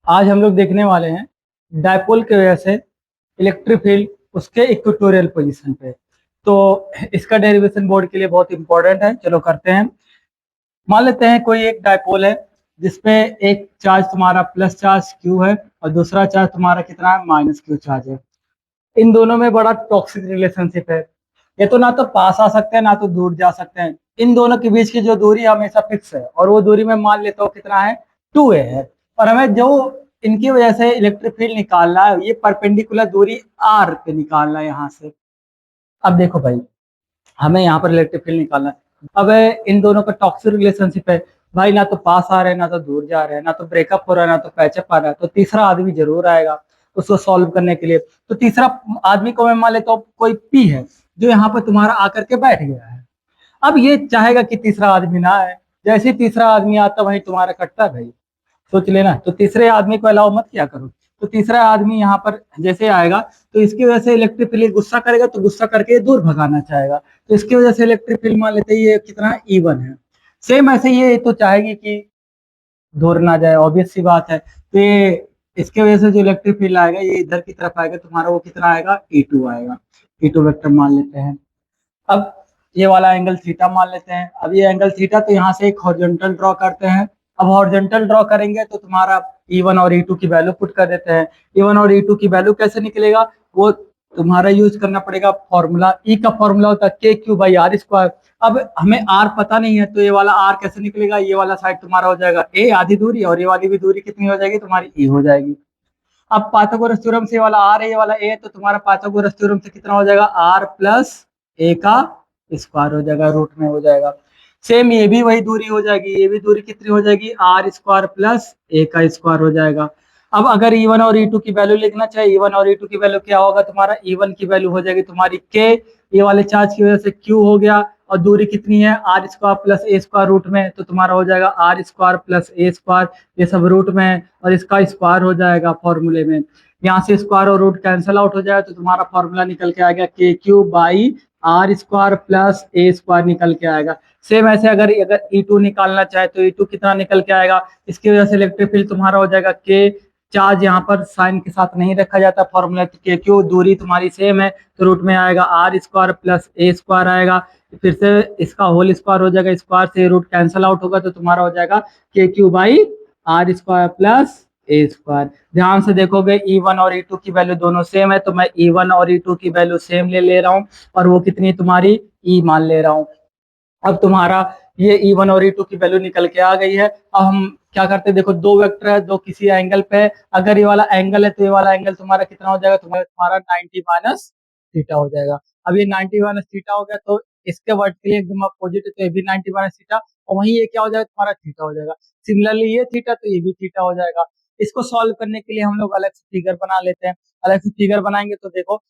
आज हम लोग देखने वाले हैं डायपोल की वजह से इलेक्ट्रिक फील्ड उसके इक्वेटोरियल पोजीशन पे। तो इसका डेरिवेशन बोर्ड के लिए बहुत इंपॉर्टेंट है। चलो करते हैं। मान लेते हैं कोई एक डायपोल है जिसपे एक चार्ज तुम्हारा प्लस चार्ज क्यू है और दूसरा चार्ज तुम्हारा कितना है, माइनस क्यू चार्ज है। इन दोनों में बड़ा टॉक्सिक रिलेशनशिप है। ये तो ना तो पास आ सकते हैं ना तो दूर जा सकते हैं। इन दोनों के बीच की जो दूरी हमेशा फिक्स है और वो दूरी में मान लेता हूँ कितना है, 2a है। और हमें जो इनकी वजह से इलेक्ट्रिक फील्ड निकालना है ये परपेंडिकुलर दूरी r पे निकालना है यहाँ से। अब देखो भाई, हमें यहाँ पर इलेक्ट्रिक फील्ड निकालना है। अब इन दोनों का टॉक्सिक रिलेशनशिप है भाई, ना तो पास आ रहे हैं ना तो दूर जा रहे हैं, ना तो ब्रेकअप हो रहा है ना तो पैचअप आ रहा है। तो तीसरा आदमी जरूर आएगा उसको सॉल्व करने के लिए। तो तीसरा आदमी को मैं मान लेता हूँ कोई पी है जो यहाँ पर तुम्हारा आकर के बैठ गया है। अब ये चाहेगा कि तीसरा आदमी ना आए। जैसे ही तीसरा आदमी आता वही तुम्हारा कटता है भाई। सोच लेना। तो तीसरे आदमी को अलाउ मत किया करो। तो तीसरा आदमी यहाँ पर जैसे आएगा तो इसकी वजह से इलेक्ट्रिक फील्ड गुस्सा करेगा, तो गुस्सा करके ये दूर भगाना चाहेगा। तो इसकी वजह से इलेक्ट्रिक फील्ड मान लेते हैं ये कितना है, E1 है। सेम ऐसे ये तो चाहेगी कि दूर ना जाए, ऑब्वियस सी बात है। तो ये इसके वजह से जो इलेक्ट्रिक फील्ड आएगा ये इधर की तरफ आएगा तुम्हारा, वो कितना आएगा, E2 आएगा। E2 वेक्टर मान लेते हैं। अब ये वाला एंगल थीटा मान लेते हैं। अब ये एंगल थीटा, तो यहाँ से एक हॉरिजॉन्टल ड्रॉ करते हैं। अब हॉरिजॉन्टल ड्रॉ करेंगे तो तुम्हारा E1 और E2 की वैल्यू पुट कर देते हैं। E1 और E2 की वैल्यू कैसे निकलेगा, वो तुम्हारा यूज करना पड़ेगा फॉर्मूला। ई का फॉर्मूला होता है K3/r²। अब हमें r पता नहीं है तो ये वाला r कैसे निकलेगा, ये वाला साइड तुम्हारा हो जाएगा a आधी दूरी, और ये वाली भी दूरी कितनी हो जाएगी तुम्हारी, e हो जाएगी। अब पाइथागोरस थ्योरम से ये वाला r है ये वाला a है, तो तुम्हारा पाइथागोरस थ्योरम से कितना हो जाएगा, r प्लस a का स्क्वायर हो जाएगा, रूट में हो जाएगा। सेम ये भी वही दूरी हो जाएगी, ये भी दूरी कितनी हो जाएगी, r² प्लस a का स्क्वायर हो जाएगा। अब अगर E1 और E2 की वैल्यू लिखना चाहिए, E1 और E2 की वैल्यू क्या होगा तुम्हारा, E1 की वैल्यू हो जाएगी तुम्हारी k, ये वाले चार्ज की वजह से q हो गया, और दूरी कितनी है, r² प्लस a² रूट में, तो तुम्हारा हो जाएगा r² प्लस a²। ये सब रूट में है और इसका स्क्वायर हो जाएगा फॉर्मूले में। यहाँ से स्क्वायर और रूट कैंसिल आउट हो जाएगा तो तुम्हारा फॉर्मूला निकल के आएगा K3/r² प्लस a² निकल के आएगा। सेम ऐसे अगर अगर E2 निकालना चाहे तो E2 कितना निकल के आएगा, इसकी वजह से इलेक्ट्रिक फील्ड तुम्हारा हो जाएगा K। चार्ज यहाँ पर साइन के साथ नहीं रखा जाता फॉर्मूला, के क्यू दूरी तुम्हारी सेम है तो रूट में आएगा r² प्लस a² आएगा। फिर से इसका होल स्क्वायर हो जाएगा, स्क्वायर से रूट कैंसिल आउट होगा तो तुम्हारा हो जाएगा K3/r² प्लस a²। ध्यान से देखोगे E1 और E2 की वैल्यू दोनों सेम है, तो मैं E1 और E2 की वैल्यू सेम ले रहा हूँ और वो कितनी तुम्हारी E मान ले रहा हूँ। अब तुम्हारा ये E1 और E2 की वैल्यू निकल के आ गई है। अब हम क्या करते हैं, देखो दो वेक्टर है, दो किसी एंगल पे है। अगर ये वाला एंगल है तो ये वाला एंगल तुम्हारा कितना हो जाएगा, तुम्हारा 90 माइनस थीटा हो जाएगा। अब ये 90 माइनस थीटा हो गया तो इसके वर्टिकली एकदम अपोजिट है, तो ये भी 90 माइनस थीटा, और वहीं ये क्या हो जाएगा तुम्हारा थीटा हो जाएगा। सिमिलरली ये थीटा तो ये भी थीटा हो जाएगा। इसको सॉल्व करने के लिए हम लोग अलग से फिगर बना लेते हैं। अलग से फिगर बनाएंगे तो देखो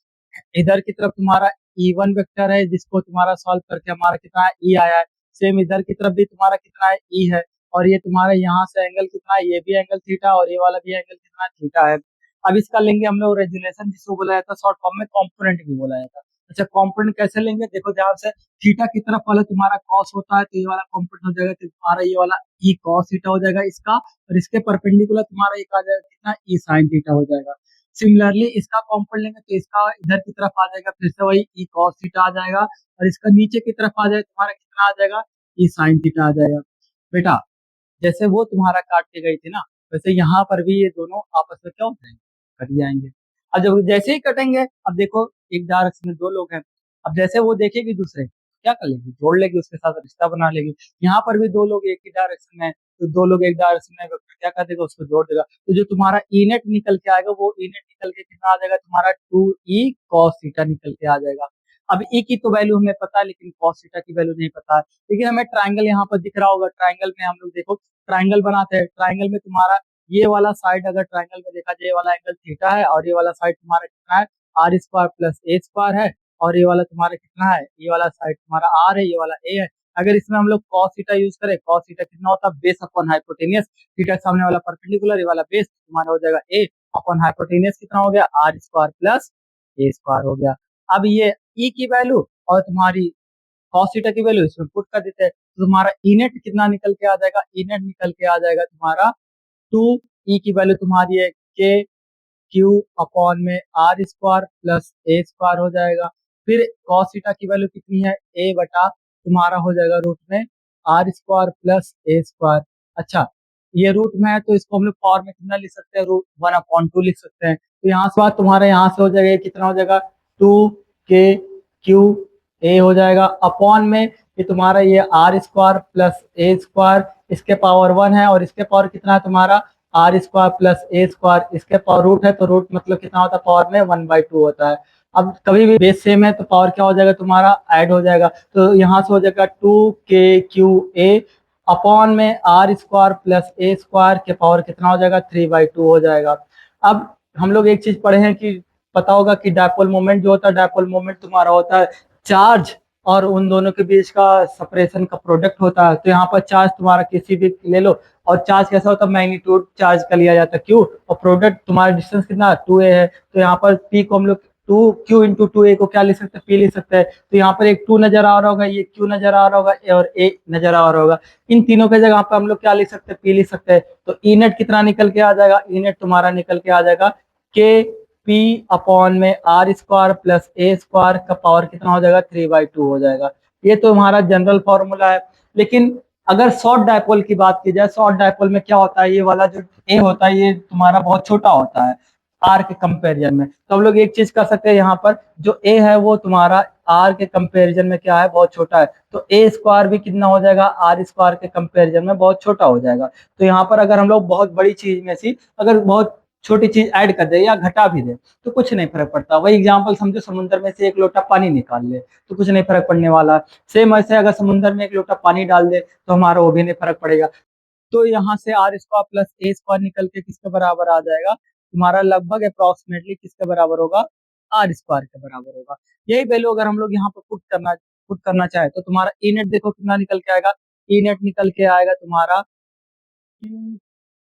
इधर की तरफ तुम्हारा E1 वेक्टर है जिसको तुम्हारा सॉल्व करके हमारा कितना है, E आया है। सेम इधर की तरफ भी तुम्हारा कितना है, E है। और ये तुम्हारा यहाँ से एंगल कितना है, ये भी एंगल थीटा और ये वाला भी एंगल कितना है, थीटा है। अब इसका लेंगे हम लोग रेजुलेशन, जिसको बोला जाता है शॉर्ट फॉर्म में कॉम्पोनेंट भी बोला जाता है। अच्छा कॉम्पोनेंट कैसे लेंगे, देखो ध्यान से। थीटा की तरफ वाला तुम्हारा कॉस होता है तो ये वाला कॉम्पोनेंट हो जाएगा, तो तुम्हारा ये वाला ई कॉस थीटा हो जाएगा इसका, और इसके परपेंडिकुलर तुम्हारा एक आ जाएगा कितना, ई साइन थीटा हो जाएगा। सिमिलरली इसका कॉम्पोनेंट लेंगे तो इसका इधर की तरफ आ जाएगा, फिर से वही ई कॉस थीटा आ जाएगा, और इसका नीचे की तरफ आ जाएगा तुम्हारा कितना आ जाएगा, ई साइन थीटा आ जाएगा। बेटा जैसे वो तुम्हारा काट के गई थी ना, वैसे यहाँ पर भी ये दोनों आपस में क्या हो जाएंगे, कट जाएंगे। अब जब जैसे ही कटेंगे, अब देखो एक डायरेक्शन में दो लोग हैं, अब जैसे वो देखेगी दूसरे क्या कर लेगी, जोड़ लेगी, उसके साथ रिश्ता बना लेगी। यहाँ पर भी दो लोग एक ही डायरेक्शन में, तो दो लोग एक डायरेक्शन में, वेक्टर क्या कर देगा, उसको जोड़ देगा। तो जो तुम्हारा ई नेट निकल के आएगा वो ई नेट निकल के कितना आ जाएगा तुम्हारा, 2e cos थीटा निकल के आ जाएगा। अब e की तो वैल्यू हमें पता है लेकिन cos थीटा की वैल्यू नहीं पता है। लेकिन हमें ट्राइंगल यहाँ पर दिख रहा होगा, ट्राइंगल में हम लोग देखो ट्राइंगल बनाते हैं। ट्राइंगल में तुम्हारा ये वाला साइड अगर ट्राइंगल में देखा जाए, ये वाला एंगल थीटा है और ये वाला साइड तुम्हारा कितना है, r² प्लस a² है, और ये वाला तुम्हारा कितना है, ये वाला साइड तुम्हारा r है, ये वाला a है। अगर इसमें हम लोग cos थीटा यूज करें, cos थीटा कितना होता है, बेस अपॉन हाइपोटेनियस। थीटा सामने वाला परपेंडिकुलर, ये वाला बेस तुम्हारा हो जाएगा a अपॉन हाइपोटेनियस, कितना हो गया, r² प्लस a² हो गया। अब ये e की वैल्यू और तुम्हारी cos थीटा की वैल्यू इसमें पुट कर देते हैं, तो तुम्हारा ई नेट कितना निकल के आ जाएगा, ई नेट निकल के आ जाएगा तुम्हारा 2 ई की वैल्यू तुम्हारी है के क्यू अपॉन में r square plus a square हो जाएगा। फिर कॉस थीटा की वैल्यू कितनी है, ए बटा तुम्हारा हो जाएगा रूट में r square plus a square. अच्छा, ये रूट में है तो इसको हम लोग पावर में कितना लिख सकते हैं, रूट 1/2 लिख सकते हैं। तो यहाँ से बाद तुम्हारे यहाँ से हो जाएगा, ये कितना हो जाएगा 2 k q a हो जाएगा अपॉन में ये तुम्हारा ये r square plus a square, इसके पावर 1 है और इसके पावर कितना है तुम्हारा r square plus a square, इसके पावर रूट है तो रूट मतलब कितना होता है पावर में 1/2 होता है। अब कभी भी बेस सेम है तो पावर क्या हो जाएगा तुम्हारा ऐड हो जाएगा, तो यहाँ से हो जाएगा 2 k q a अपॉन में r square plus a square के पावर कितना हो जाएगा 3/2 हो जाएगा। अब हम लोग एक चीज पढ़े हैं कि पता होगा कि डायपोल मोमेंट जो होता है, डायपोल मोमेंट तुम्हारा होता है चार्ज और उन दोनों के बीच का सेपरेशन का प्रोडक्ट होता है। तो यहाँ पर चार्ज तुम्हारा किसी भी ले लो और चार्ज कैसा होता है मैग्नीट्यूड चार्ज का लिया जाता है क्यू, और प्रोडक्ट तुम्हारा डिस्टेंस कितना 2a है, तो यहाँ पर पी को हम लोग 2q/2a को क्या लिख सकते हैं, पी लिख सकते हैं। तो यहाँ पर एक 2 नजर आ रहा होगा, ये q नजर आ रहा होगा और a नजर आ रहा होगा, इन तीनों के जगह पर हम लोग क्या लिख सकते हैं, पी लिख सकते हैं। तो ई नेट कितना निकल के आ जाएगा, ई नेट तुम्हारा निकल के आ जाएगा के पी अपॉन में r square plus a square का पावर कितना हो जाएगा 3/2 हो जाएगा। ये तो हमारा जनरल फॉर्मूला है। लेकिन अगर शॉर्ट डायपोल की बात की जाए, शॉर्ट डायपोल में क्या होता है, ये वाला जो ए होता है ये तुम्हारा बहुत छोटा होता है आर के कंपेरिजन में। तो हम लोग एक चीज कर सकते हैं, यहाँ पर जो ए है वो तुम्हारा आर के कंपेरिजन में क्या है बहुत छोटा है, तो ए स्क्वायर भी कितना हो जाएगा आर स्क्वायर के कंपेरिजन में बहुत छोटा हो जाएगा। तो यहाँ पर अगर हम लोग बहुत बड़ी चीज में से अगर बहुत छोटी चीज ऐड कर दे या घटा भी दे तो कुछ नहीं फर्क पड़ता। वही एग्जाम्पल समझो, समुद्र में से एक लोटा पानी निकाल ले तो कुछ नहीं फर्क पड़ने वाला। सेम ऐसे अगर समुद्र में एक लोटा पानी डाल दे तो हमारा वो भी नहीं फर्क पड़ेगा। तो यहाँ से r square plus a square निकल के किसके बराबर आ जाएगा, तुम्हारा लगभग अप्रोक्सीमेटली किसके बराबर होगा, आर स्क्वायर के बराबर होगा। यही वैल्यू अगर हम लोग यहाँ पर पुट करना चाहे तो तुम्हारा ई नेट देखो कितना निकल के आएगा, ई नेट निकल के आएगा तुम्हारा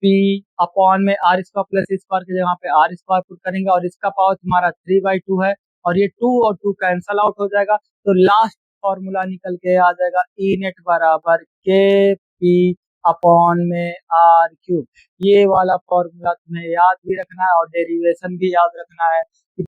पी अपॉन में आर स्क्वायर प्लस स्क्वायर की जगह पे आर स्क्वायर पुट करेंगे और इसका पावर तुम्हारा 3/2 है और ये 2 और 2 कैंसल आउट हो जाएगा, तो लास्ट फॉर्मूला निकल के आ जाएगा ई नेट बराबर के पी अपॉन में आर क्यूब। ये वाला फॉर्मूला तुम्हें याद भी रखना है और डेरिवेशन भी याद रखना है।